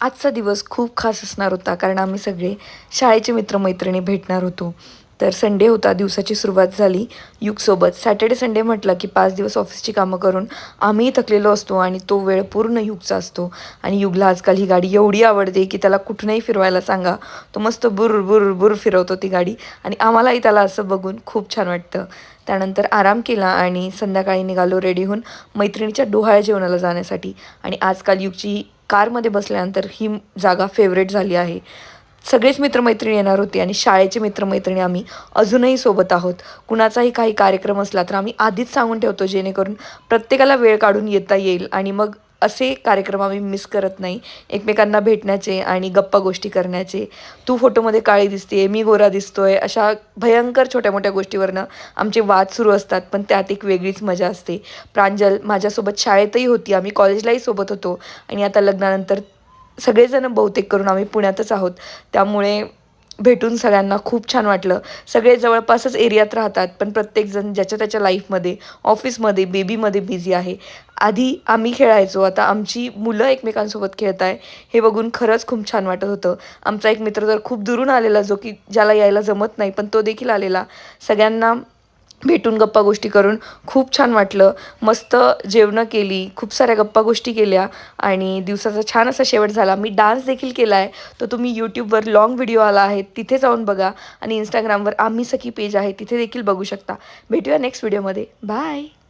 आजचा दिवस खूप खास असणार होता कारण आम्ही सगळे शाळेचे मित्रमैत्रिणी भेटणार होतो. तर संडे होता, दिवसाची सुरुवात झाली युगसोबत. सॅटर्डे संडे म्हटलं की 5 दिवस ऑफिसची कामं करून आम्हीही थकलेलो असतो आणि तो वेळ पूर्ण युगचा असतो. आणि युगला आजकाल ही गाडी एवढी आवडते की त्याला कुठूनही फिरवायला सांगा, तो मस्त बुर बुर बुर फिरवतो ती गाडी आणि आम्हालाही त्याला असं बघून खूप छान वाटतं. त्यानंतर आराम केला आणि संध्याकाळी निघालो रेडी होऊन मैत्रिणीच्या डोहाळे जेवणाला जाण्यासाठी. आणि आजकाल युगची कारमध्ये बसल्यानंतर ही जागा फेवरेट झाली आहे. सगळेच मित्रमैत्रिणी येणार होते आणि शाळेचे मित्रमैत्रिणी आम्ही अजूनही सोबत आहोत. कुणाचाही काही कार्यक्रम असला तर आम्ही आधीच सांगून ठेवतो जेणेकरून प्रत्येकाला वेळ काढून येता येईल आणि मग असे कार्यक्रम आम्ही मिस करत नाही. एकमेकांना भेटण्याचे आणि गप्पा गोष्टी करण्याचे. तू फोटोमध्ये काळी दिसते, मी गोरा दिसतोय, अशा भयंकर छोट्या-मोठ्या गोष्टीवरनं आमचे वाद सुरू असतात, पण त्यात एक वेगळीच मजा असते. प्रांजल माझ्यासोबत शाळेतही होती, आम्ही कॉलेजलाही सोबत होतो आणि आता लग्नानंतर सगळेजण बहुतेक करून आम्ही पुण्यातच आहोत. त्यामुळे भेटून सगळ्यांना खूप छान वाटलं. सगळे जवळपासच एरियात राहतात, पण प्रत्येकजण ज्याच्या त्याच्या लाईफमध्ये, ऑफिसमध्ये, बेबीमध्ये बिझी आहे. आधी आम्ही खेळायचो, आता आमची मुलं एकमेकांसोबत खेळत आहे, हे बघून खरंच खूप छान वाटत होतं. आमचा एक मित्र तर खूप दुरून आलेला, जो की ज्याला यायला जमत नाही, पण तो देखील आलेला. सगळ्यांना भेटून गप्पा गोष्टी करून खूप छान वाटलं. मस्त जेवणं केली, खूप साऱ्या गप्पा गोष्टी केल्या आणि दिवसाचा छान असा शेवट झाला. मी डान्स देखील केला आहे. तो तुम्ही यूट्यूबवर लाँग व्हिडिओ आला आहे, तिथे जाऊन बघा आणि Instagramवर आम्ही सखी पेज आहे, तिथे देखील बघू शकता. भेटूया नेक्स्ट व्हिडिओमध्ये. बाय.